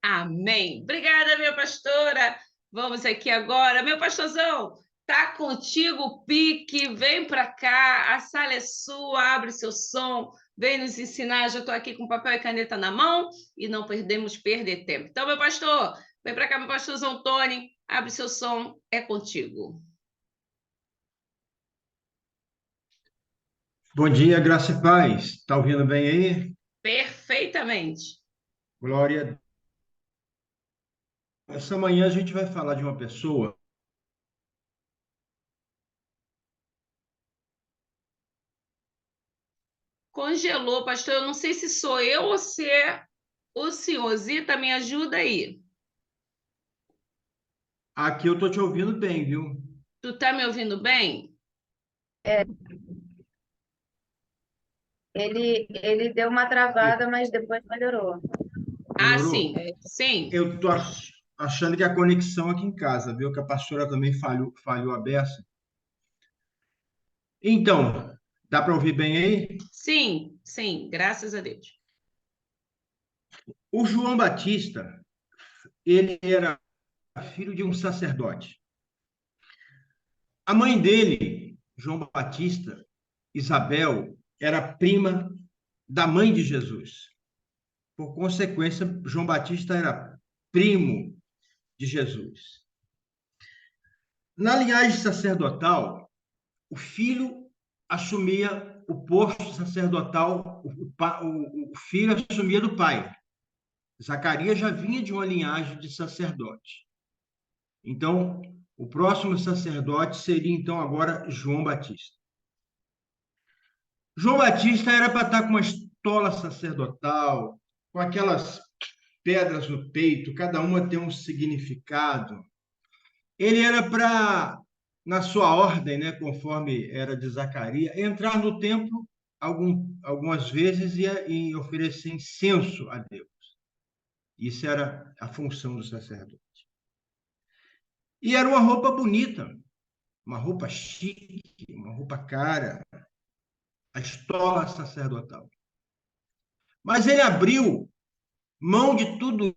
Amém. Obrigada, minha pastora. Vamos aqui agora. Meu pastorzão, tá contigo o pique. Vem para cá, a sala é sua, abre seu som, vem nos ensinar. Já estou aqui com papel e caneta na mão e não podemos perder tempo. Então, meu pastor, vem para cá, meu pastorzão Tony, abre seu som, é contigo. Bom dia, graça e paz. Está ouvindo bem aí? Perfeitamente. Glória. Essa manhã a gente vai falar de uma pessoa. Congelou, pastor. Eu não sei se sou eu ou se é o senhor. Zita, me ajuda aí. Aqui eu estou te ouvindo bem, viu? Tu tá me ouvindo bem? É, ele deu uma travada, mas depois melhorou. Ah, Melhorou? sim, sim. Eu estou achando que a conexão aqui em casa, viu? Que a pastora também falhou a beça. Então, dá para ouvir bem aí? Sim, sim, graças a Deus. O João Batista, ele era filho de um sacerdote. A mãe dele, João Batista, Isabel, era prima da mãe de Jesus. Por consequência, João Batista era primo de Jesus. Na linhagem sacerdotal, o filho assumia o posto sacerdotal, o filho assumia do pai. Zacarias já vinha de uma linhagem de sacerdote. Então, o próximo sacerdote seria, então, agora João Batista. João Batista era para estar com uma estola sacerdotal, com aquelas pedras no peito, cada uma tem um significado. Ele era para, na sua ordem, né, conforme era de Zacarias, entrar no templo algumas vezes e oferecer incenso a Deus. Isso era a função do sacerdote. E era uma roupa bonita, uma roupa chique, uma roupa cara, a estola sacerdotal. Mas ele abriu mão de tudo,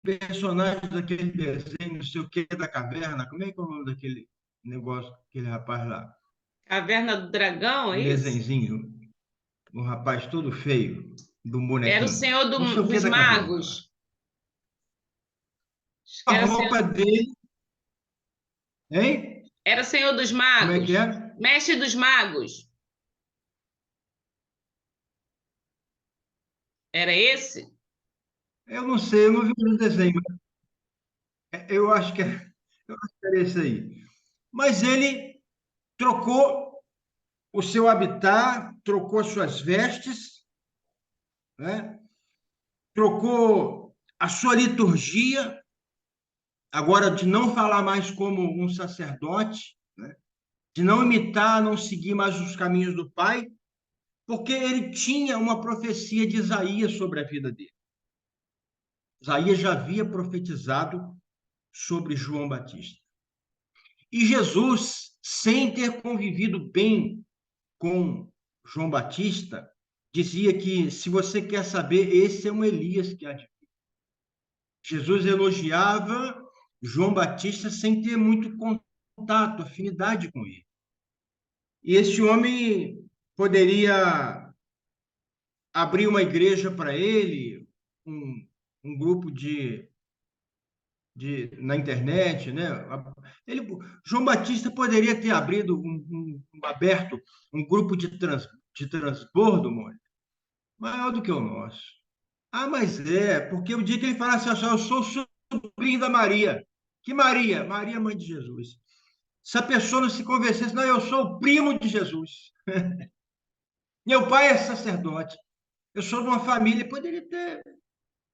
personagem daquele desenho, não sei o que, da caverna, como é que é o nome daquele negócio, aquele rapaz lá? Caverna do Dragão, Um é isso? desenhozinho, um rapaz todo feio, do Era o bonequinho. Senhor Não sei o que dos da caverna lá. Magos. Acho que A roupa dele, hein? era o Senhor dos Como é que Magos. é? Mestre dos Magos. Era esse? Eu não sei, eu não vi o desenho. Eu acho que era esse aí. Mas ele trocou o seu habitat, trocou as suas vestes, né? Trocou a sua liturgia, agora de não falar mais como um sacerdote, né? De não imitar, não seguir mais os caminhos do pai, porque ele tinha uma profecia de Isaías sobre a vida dele. Isaías já havia profetizado sobre João Batista. E Jesus, sem ter convivido bem com João Batista, dizia que, se você quer saber, esse é um Elias que há de vir. Jesus elogiava João Batista sem ter muito contato, afinidade com ele. E esse homem poderia abrir uma igreja para ele, um grupo na internet, né? Ele, João Batista poderia ter aberto um grupo de transbordo, Mônica, maior do que o nosso. Ah, mas porque o dia que ele falasse assim, eu sou sobrinho da Maria. Que Maria? Maria, mãe de Jesus. Se a pessoa não se convencesse, não, eu sou o primo de Jesus. Meu pai é sacerdote. Eu sou de uma família, poderia ter,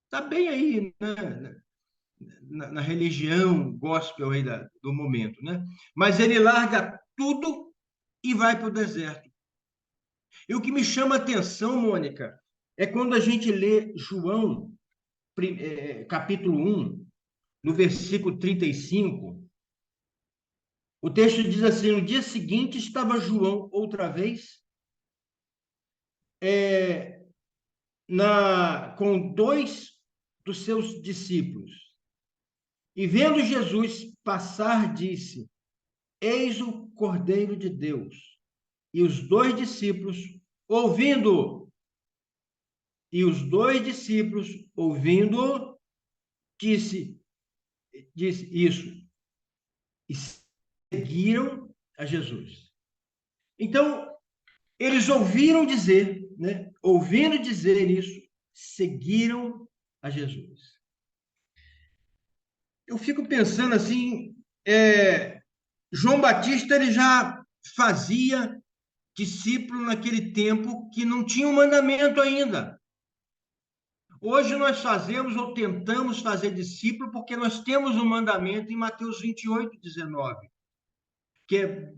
tá bem aí, né? Na religião gospel aí do momento, né? Mas ele larga tudo e vai para o deserto. E o que me chama a atenção, Mônica, é quando a gente lê João, capítulo 1, no versículo 35, o texto diz assim: no dia seguinte estava João outra vez com dois dos seus discípulos. E vendo Jesus passar, disse: Eis o Cordeiro de Deus. E os dois discípulos, ouvindo, e os dois discípulos, ouvindo, disse isso, e seguiram a Jesus. Então, eles ouviram dizer, né? Ouvindo dizer isso, seguiram a Jesus. Eu fico pensando assim, João Batista ele já fazia discípulo naquele tempo que não tinha um mandamento ainda. Hoje nós fazemos ou tentamos fazer discípulo porque nós temos um mandamento em Mateus 28:19, que é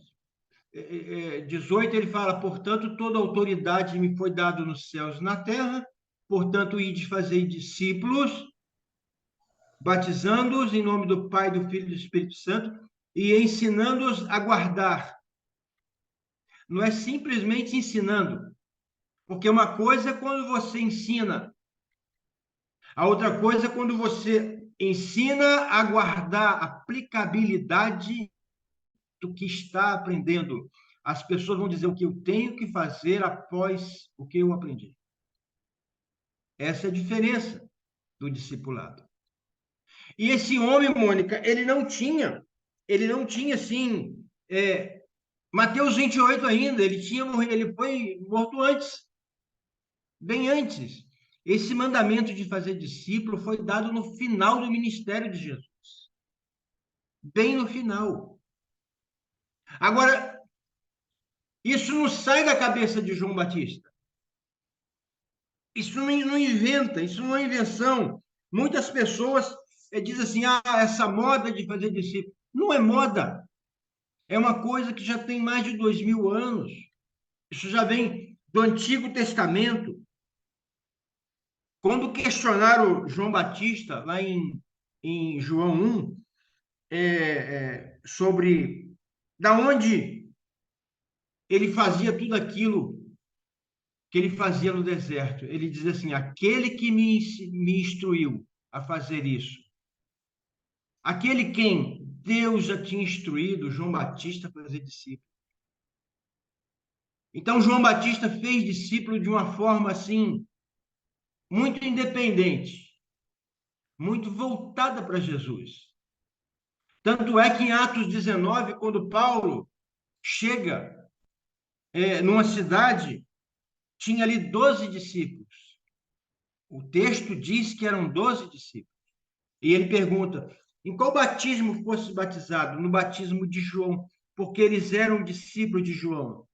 18, ele fala: portanto, toda autoridade me foi dada nos céus e na terra, portanto, ide fazer discípulos, batizando-os em nome do Pai, do Filho e do Espírito Santo, e ensinando-os a guardar. Não é simplesmente ensinando, porque uma coisa é quando você ensina, a outra coisa é quando você ensina a guardar a aplicabilidade do que está aprendendo. As pessoas vão dizer o que eu tenho que fazer após o que eu aprendi. Essa é a diferença do discipulado. E esse homem, Mônica, ele não tinha, assim, Mateus 28 ainda, ele foi morto antes, bem antes. Esse mandamento de fazer discípulo foi dado no final do ministério de Jesus, bem no final. Agora, isso não sai da cabeça de João Batista. Isso não inventa, isso não é invenção. Muitas pessoas dizem assim, essa moda de fazer discípulo. Não é moda. É uma coisa que já tem mais de 2000 anos. Isso já vem do Antigo Testamento. Quando questionaram João Batista, lá em João 1, sobre da onde ele fazia tudo aquilo que ele fazia no deserto. Ele diz assim: aquele que me instruiu a fazer isso, aquele quem Deus já tinha instruído João Batista a fazer discípulo. Então, João Batista fez discípulo de uma forma assim, muito independente, muito voltada para Jesus. Tanto é que em Atos 19, quando Paulo chega numa cidade, tinha ali 12 discípulos. O texto diz que eram 12 discípulos. E ele pergunta: em qual batismo fosse batizado? No batismo de João, porque eles eram discípulos de João.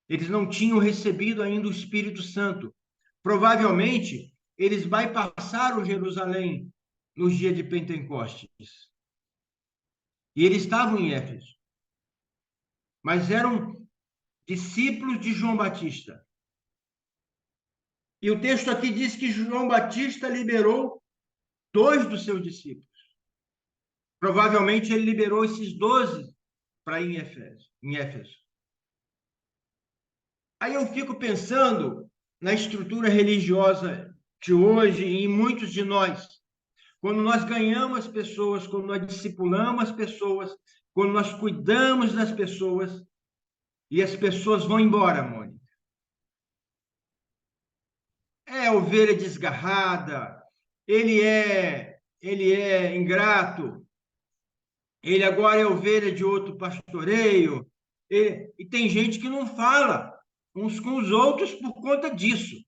Eles não tinham recebido ainda o Espírito Santo. Provavelmente, eles bypassaram Jerusalém nos dias de Pentecostes. E eles estavam em Éfeso. Mas eram discípulos de João Batista. E o texto aqui diz que João Batista liberou 2 dos seus discípulos. Provavelmente ele liberou esses 12 para ir em Éfeso. Aí eu fico pensando na estrutura religiosa de hoje e em muitos de nós. Quando nós ganhamos as pessoas, quando nós discipulamos as pessoas, quando nós cuidamos das pessoas, e as pessoas vão embora, Mônica. É ovelha desgarrada, ele é ingrato, ele agora é ovelha de outro pastoreio, e tem gente que não fala uns com os outros por conta disso,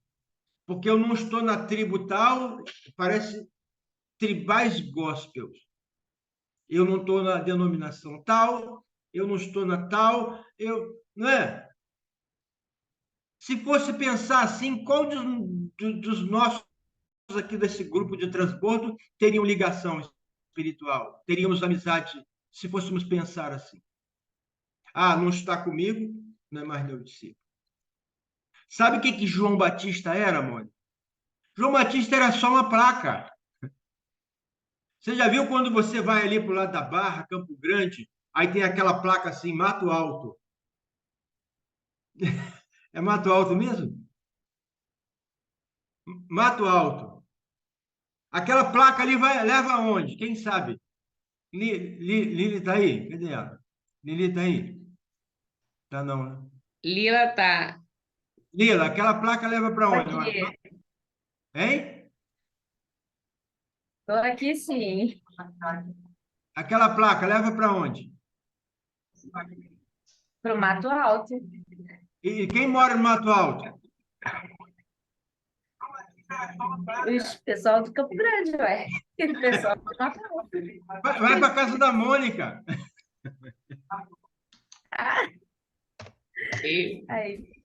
porque eu não estou na tribo tal, parece tribais gospels. Eu não estou na denominação tal, eu não estou na tal, não é? Se fosse pensar assim, qual dos nossos aqui desse grupo de transbordo teriam ligação espiritual? Teríamos amizade, se fôssemos pensar assim. Não está comigo, não é mais meu discípulo. Sabe o que João Batista era, Mônica? João Batista era só uma placa. Você já viu quando você vai ali para o lado da Barra, Campo Grande, aí tem aquela placa assim, Mato Alto. É Mato Alto mesmo? Mato Alto. Aquela placa ali leva aonde? Quem sabe? Lili está aí? Cadê ela? Lili está aí? Tá não, né? Lila tá. Lila, aquela placa leva para Tô onde? aqui, Hein? tô aqui sim. Aquela placa leva para onde? Pro Mato Alto. E quem mora no Mato Alto? O pessoal do Campo Grande, ué. O pessoal do Mato Alto. Vai para casa da Mônica. E- Aí,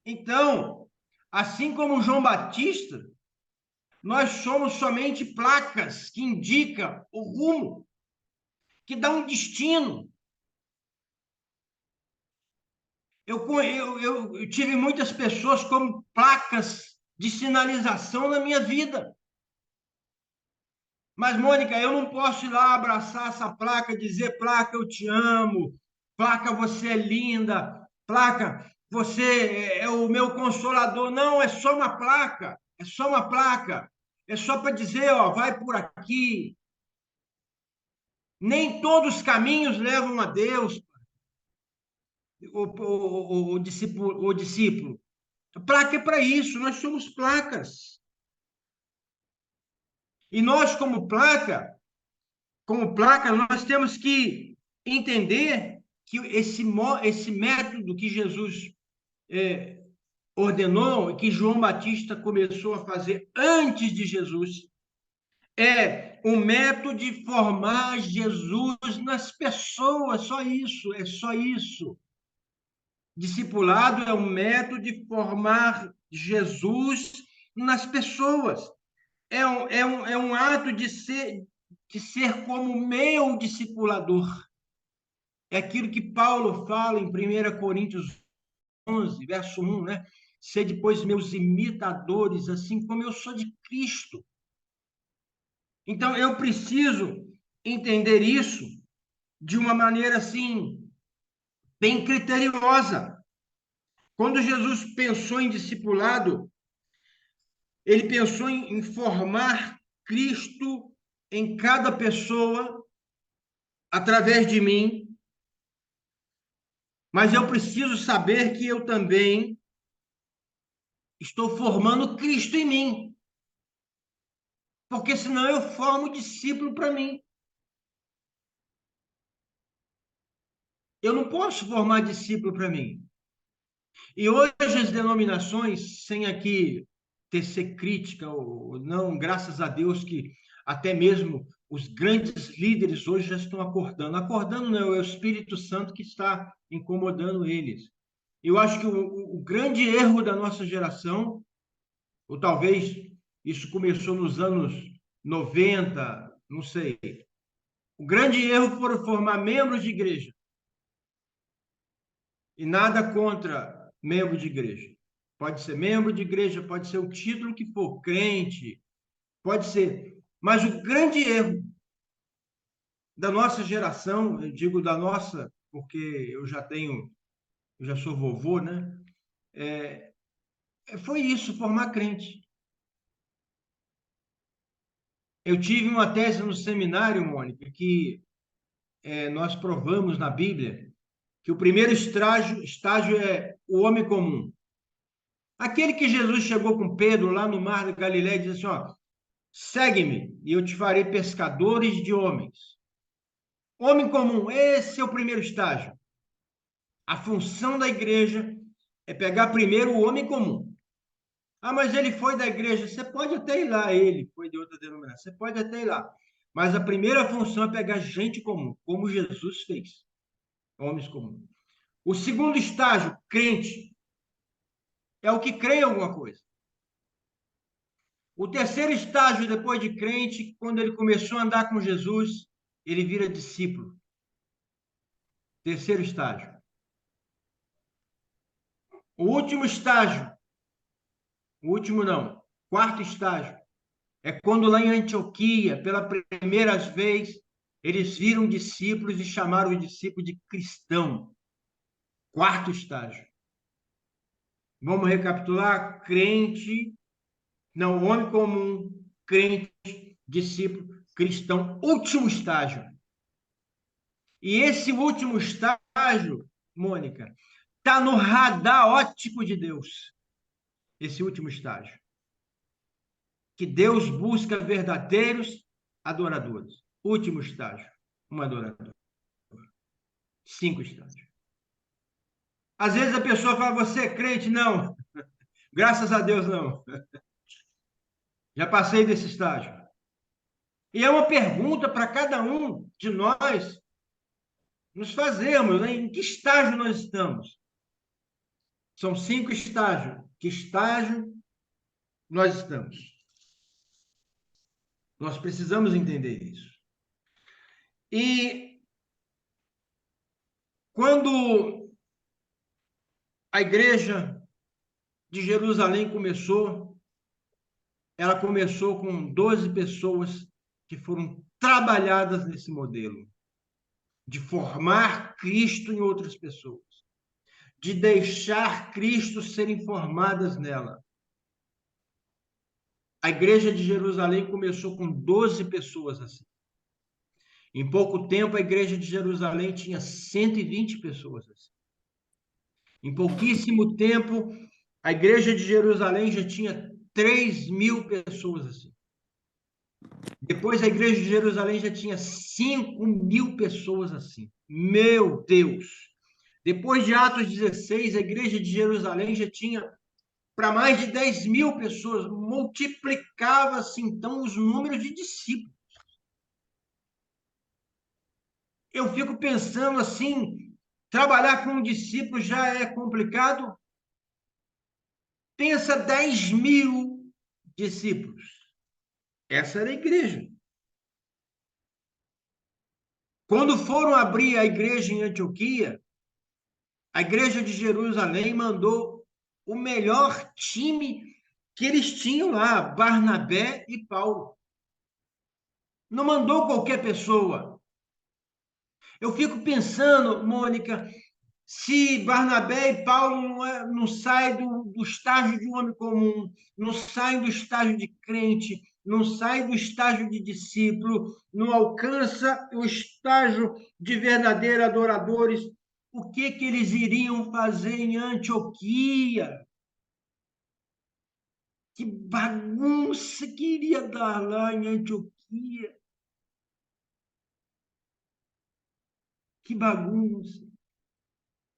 Então, assim como João Batista, nós somos somente placas que indicam o rumo, que dá um destino. Eu tive muitas pessoas como placas de sinalização na minha vida. Mas, Mônica, eu não posso ir lá abraçar essa placa, dizer, placa, eu te amo, placa, você é linda, placa, você é o meu consolador. Não, é só uma placa, é só uma placa. É só para dizer, ó, vai por aqui. Nem todos os caminhos levam a Deus, o discípulo, o discípulo. A placa é para isso, nós somos placas. E nós, como placa, nós temos que entender que esse método que Jesus ordenou, que João Batista começou a fazer antes de Jesus, é um método de formar Jesus nas pessoas, só isso, é só isso. Discipulado é um método de formar Jesus nas pessoas. É um ato de ser como meu discipulador. É aquilo que Paulo fala em 1 Coríntios 11, verso 1, né? Ser depois meus imitadores, assim como eu sou de Cristo. Então, eu preciso entender isso de uma maneira, assim, bem criteriosa. Quando Jesus pensou em discipulado, ele pensou em formar Cristo em cada pessoa através de mim, mas eu preciso saber que eu também estou formando Cristo em mim, porque senão eu formo discípulo para mim. Eu não posso formar discípulo para mim. E hoje as denominações, sem aqui tecer crítica ou não, graças a Deus que até mesmo os grandes líderes hoje já estão acordando. Acordando não, é o Espírito Santo que está incomodando eles. Eu acho que o grande erro da nossa geração, ou talvez isso começou nos anos 90, não sei. O grande erro foi formar membros de igreja. E nada contra membro de igreja. Pode ser membro de igreja, pode ser o título que for, crente, pode ser. Mas o grande erro da nossa geração, eu digo da nossa, porque eu já sou vovô, né? Foi isso, formar crente. Eu tive uma tese no seminário, Mônica, que nós provamos na Bíblia que o primeiro estágio é o homem comum. Aquele que Jesus chegou com Pedro lá no mar da Galileia e disse assim, ó, segue-me e eu te farei pescadores de homens. Homem comum, esse é o primeiro estágio. A função da igreja é pegar primeiro o homem comum. Ah, mas ele foi da igreja. Você pode até ir lá, ele foi de outra denominação. Você pode até ir lá. Mas a primeira função é pegar gente comum, como Jesus fez. Homens comuns. O segundo estágio, crente, é o que crê em alguma coisa. O terceiro estágio, depois de crente, quando ele começou a andar com Jesus, ele vira discípulo. Terceiro estágio. O último estágio, o último não, quarto estágio, é quando lá em Antioquia, pela primeira vez, eles viram discípulos e chamaram os discípulos de cristão. Quarto estágio. Vamos recapitular? Crente, não, homem comum, crente, discípulo, cristão, último estágio. E esse último estágio, Mônica, está no radar óptico de Deus. Esse último estágio. Que Deus busca verdadeiros adoradores. Último estágio, um adorador. 5 estágios. Às vezes a pessoa fala, você é crente? Não. Graças a Deus, não. Já passei desse estágio. E é uma pergunta para cada um de nós nos fazermos, né? Em que estágio nós estamos? São 5 estágios. Que estágio nós estamos? Nós precisamos entender isso. E quando a igreja de Jerusalém começou, ela começou com 12 pessoas que foram trabalhadas nesse modelo de formar Cristo em outras pessoas, de deixar Cristo serem formadas nela. A igreja de Jerusalém começou com 12 pessoas assim. Em pouco tempo, a igreja de Jerusalém tinha 120 pessoas assim. Em pouquíssimo tempo, a igreja de Jerusalém já tinha 3.000 pessoas assim. Depois, a igreja de Jerusalém já tinha 5.000 pessoas assim. Meu Deus! Depois de Atos 16, a igreja de Jerusalém já tinha para mais de 10.000 pessoas. Multiplicava-se, então, os números de discípulos. Eu fico pensando assim, trabalhar com um discípulo já é complicado. Pensa 10.000 discípulos. Essa era a igreja. Quando foram abrir a igreja em Antioquia, a igreja de Jerusalém mandou o melhor time que eles tinham lá, Barnabé e Paulo. Não mandou qualquer pessoa. Eu fico pensando, Mônica, se Barnabé e Paulo não saem do estágio de um homem comum, não saem do estágio de crente, não saem do estágio de discípulo, não alcança o estágio de verdadeiros adoradores, o que eles iriam fazer em Antioquia? Que bagunça que iria dar lá em Antioquia? Que bagunça!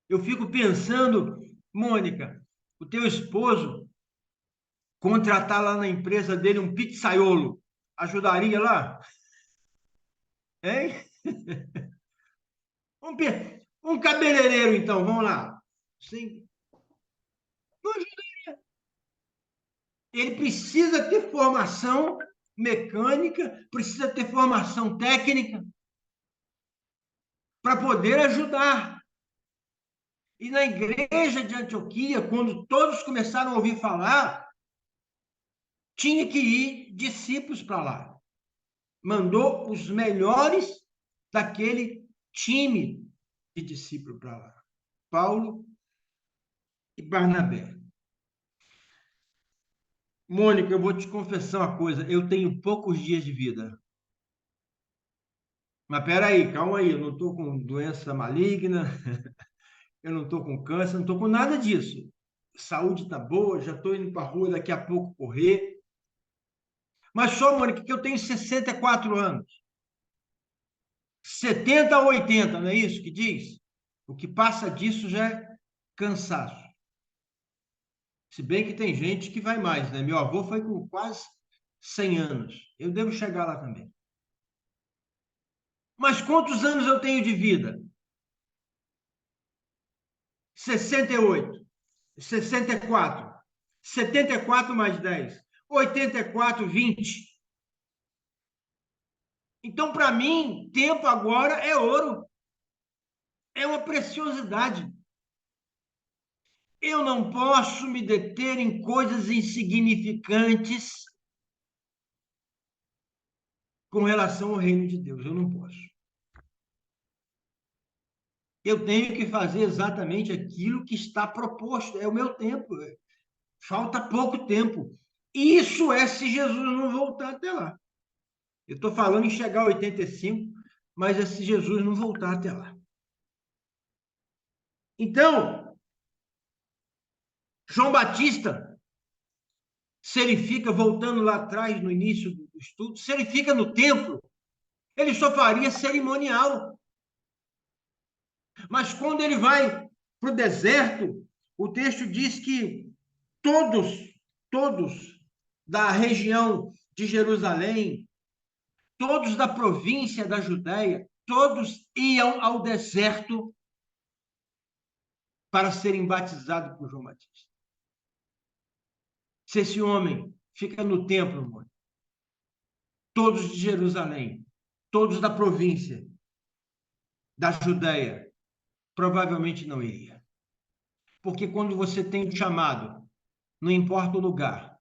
Eu fico pensando, Mônica, o teu esposo contratar lá na empresa dele um pizzaiolo, ajudaria lá? Hein? Um cabeleireiro, então, vamos lá. Sim. Não ajudaria. Ele precisa ter formação mecânica, precisa ter formação técnica para poder ajudar. E na igreja de Antioquia, quando todos começaram a ouvir falar, tinha que ir discípulos para lá. Mandou os melhores daquele time de discípulo para lá. Paulo e Barnabé. Mônica, eu vou te confessar uma coisa. Eu tenho poucos dias de vida. Mas peraí, calma aí. Eu não estou com doença maligna, eu não estou com câncer, não estou com nada disso. Saúde está boa, já estou indo para a rua daqui a pouco correr. Mas só, Mônica, que eu tenho 64 anos. 70 a 80, não é isso que diz? O que passa disso já é cansaço. Se bem que tem gente que vai mais, né? Meu avô foi com quase 100 anos. Eu devo chegar lá também. Mas quantos anos eu tenho de vida? 68, 64, 74 mais 10, 84, 20. Então, para mim, tempo agora é ouro. É uma preciosidade. Eu não posso me deter em coisas insignificantes com relação ao reino de Deus. Eu não posso. Eu tenho que fazer exatamente aquilo que está proposto. É o meu tempo. Falta pouco tempo. Isso é se Jesus não voltar até lá. Eu estou falando em chegar a 85, mas é se Jesus não voltar até lá. Então, João Batista, se ele fica voltando lá atrás, no início do estudo, se ele fica no templo, ele só faria cerimonial. Mas quando ele vai para o deserto, o texto diz que todos da região de Jerusalém, todos da província da Judéia, todos iam ao deserto para serem batizados por João Batista. Se esse homem fica no templo, mano, todos de Jerusalém, todos da província da Judéia, provavelmente não iria. Porque quando você tem um chamado, não importa o lugar,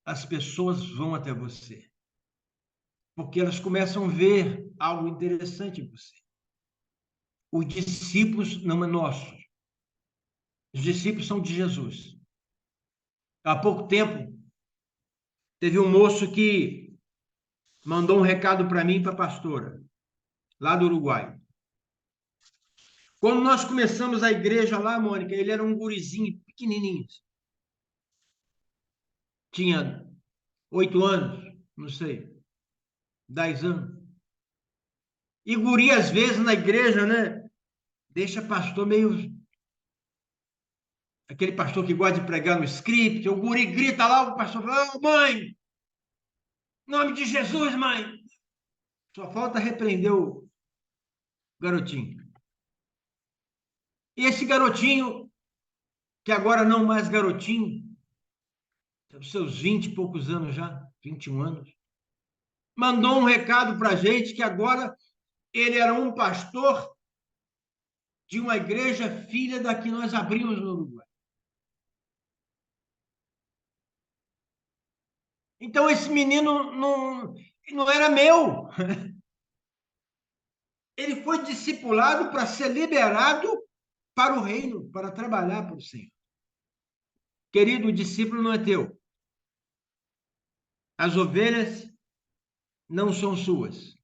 as pessoas vão até você. Porque elas começam a ver algo interessante em você. Os discípulos não é nosso. Os discípulos são de Jesus. Há pouco tempo, teve um moço que mandou um recado para mim e para a pastora, lá do Uruguai. Quando nós começamos a igreja lá, Mônica, ele era um gurizinho pequenininho. Tinha 8 anos, não sei, 10 anos. E guri, às vezes, na igreja, né? Deixa pastor meio... Aquele pastor que gosta de pregar no script, o guri grita lá, o pastor fala, oh, mãe, em nome de Jesus, mãe. Só falta repreender o garotinho. E esse garotinho, que agora não mais garotinho, os seus 20 e poucos anos já, 21 anos, mandou um recado para a gente que agora ele era um pastor de uma igreja filha da que nós abrimos no Uruguai. Então, esse menino não era meu. Ele foi discipulado para ser liberado para o reino, para trabalhar para o Senhor. Querido, o discípulo não é teu. As ovelhas não são suas.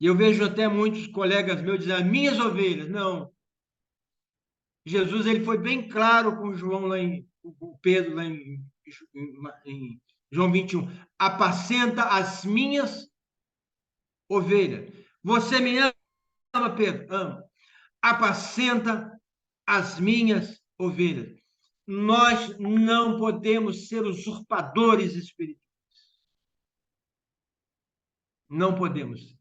E eu vejo até muitos colegas meus dizendo, minhas ovelhas. Não. Jesus ele foi bem claro com João lá o Pedro lá em João 21. Apacenta as minhas ovelhas. Você me ama, Pedro? Ama. Apacenta as minhas ovelhas. Nós não podemos ser usurpadores espirituais. Não podemos.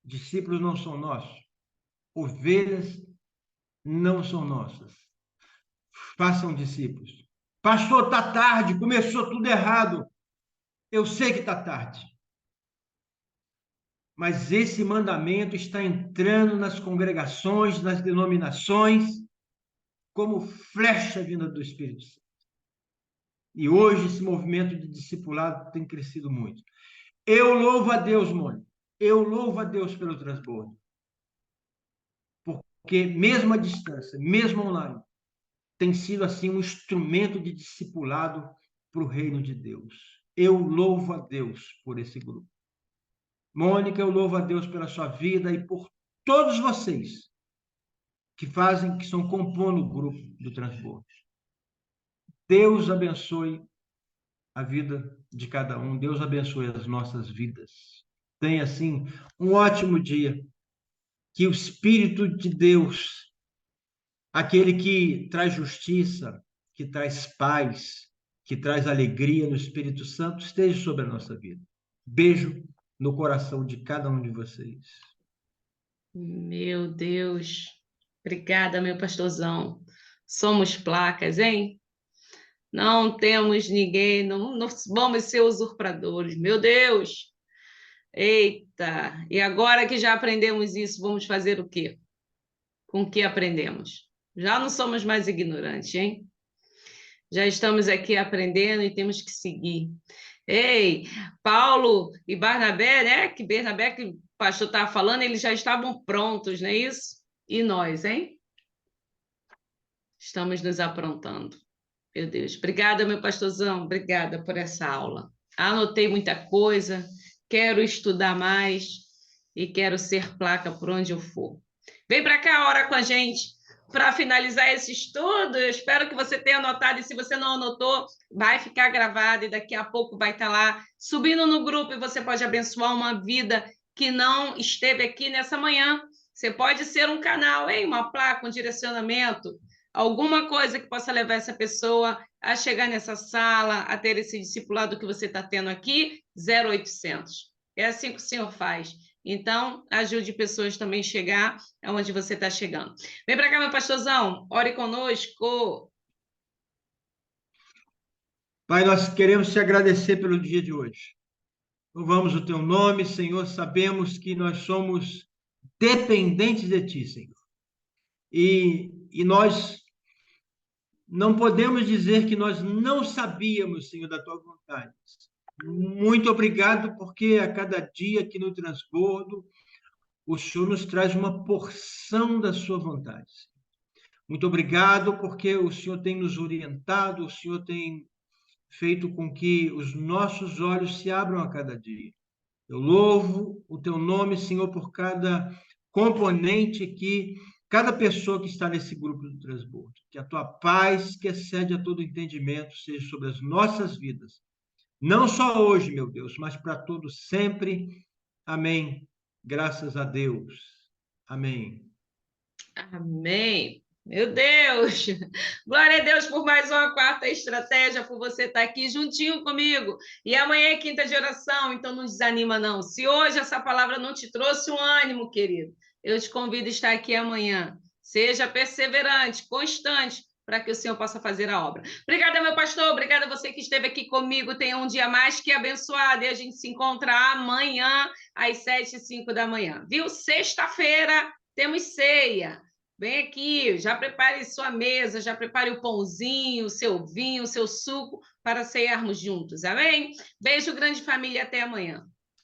Discípulos não são nossos. Ovelhas não são nossas. Façam discípulos. Pastor, está tarde, começou tudo errado. Eu sei que está tarde. Mas esse mandamento está entrando nas congregações, nas denominações, como flecha vinda do Espírito Santo. E hoje esse movimento de discipulado tem crescido muito. Eu louvo a Deus, Mônica. Eu louvo a Deus pelo transbordo. Porque mesmo à distância, mesmo online, tem sido assim um instrumento de discipulado para o reino de Deus. Eu louvo a Deus por esse grupo. Mônica, eu louvo a Deus pela sua vida e por todos vocês que fazem, que estão compondo o grupo do transbordo. Deus abençoe a vida de cada um. Deus abençoe as nossas vidas. Tenha, assim, um ótimo dia. Que o Espírito de Deus, aquele que traz justiça, que traz paz, que traz alegria no Espírito Santo, esteja sobre a nossa vida. Beijo no coração de cada um de vocês. Meu Deus. Obrigada, meu pastorzão. Somos placas, hein? Não temos ninguém, não vamos ser usurpadores. Meu Deus! Eita! E agora que já aprendemos isso, vamos fazer o quê? Com o que aprendemos? Já não somos mais ignorantes, hein? Já estamos aqui aprendendo e temos que seguir. Ei, Paulo e Barnabé, né? Que Barnabé, que o pastor estava falando, eles já estavam prontos, não é isso? E nós, hein? Estamos nos aprontando. Meu Deus. Obrigada, meu pastorzão. Obrigada por essa aula. Anotei muita coisa, quero estudar mais e quero ser placa por onde eu for. Vem para cá, ora com a gente para finalizar esse estudo. Eu espero que você tenha anotado, e se você não anotou, vai ficar gravado e daqui a pouco vai estar lá subindo no grupo e você pode abençoar uma vida que não esteve aqui nessa manhã. Você pode ser um canal, hein? Uma placa, um direcionamento, alguma coisa que possa levar essa pessoa a chegar nessa sala, a ter esse discipulado que você está tendo aqui, 0800. É assim que o Senhor faz. Então, ajude pessoas também a chegar aonde você está chegando. Vem para cá, meu pastorzão, ore conosco. Pai, nós queremos te agradecer pelo dia de hoje. Louvamos o teu nome, Senhor, sabemos que nós somos dependentes de ti, Senhor. E nós não podemos dizer que nós não sabíamos, Senhor, da tua vontade. Muito obrigado, porque a cada dia aqui no transbordo, o Senhor nos traz uma porção da sua vontade. Muito obrigado, porque o Senhor tem nos orientado, o Senhor tem feito com que os nossos olhos se abram a cada dia. Eu louvo o teu nome, Senhor, por cada componente aqui, cada pessoa que está nesse grupo do transbordo. Que a tua paz, que excede a todo entendimento, seja sobre as nossas vidas. Não só hoje, meu Deus, mas para todos sempre. Amém. Graças a Deus. Amém. Amém. Meu Deus! Glória a Deus por mais uma quarta estratégia, por você estar aqui juntinho comigo. E amanhã é quinta de oração, então não desanima, não. Se hoje essa palavra não te trouxe um ânimo, querido, eu te convido a estar aqui amanhã. Seja perseverante, constante, para que o Senhor possa fazer a obra. Obrigada, meu pastor. Obrigada a você que esteve aqui comigo. Tenha um dia mais que abençoado. E a gente se encontra amanhã, às 7h05 da manhã. Viu? Sexta-feira temos ceia. Vem aqui, já prepare sua mesa, já prepare o pãozinho, o seu vinho, o seu suco, para cearmos juntos, amém? Beijo grande, família, até amanhã.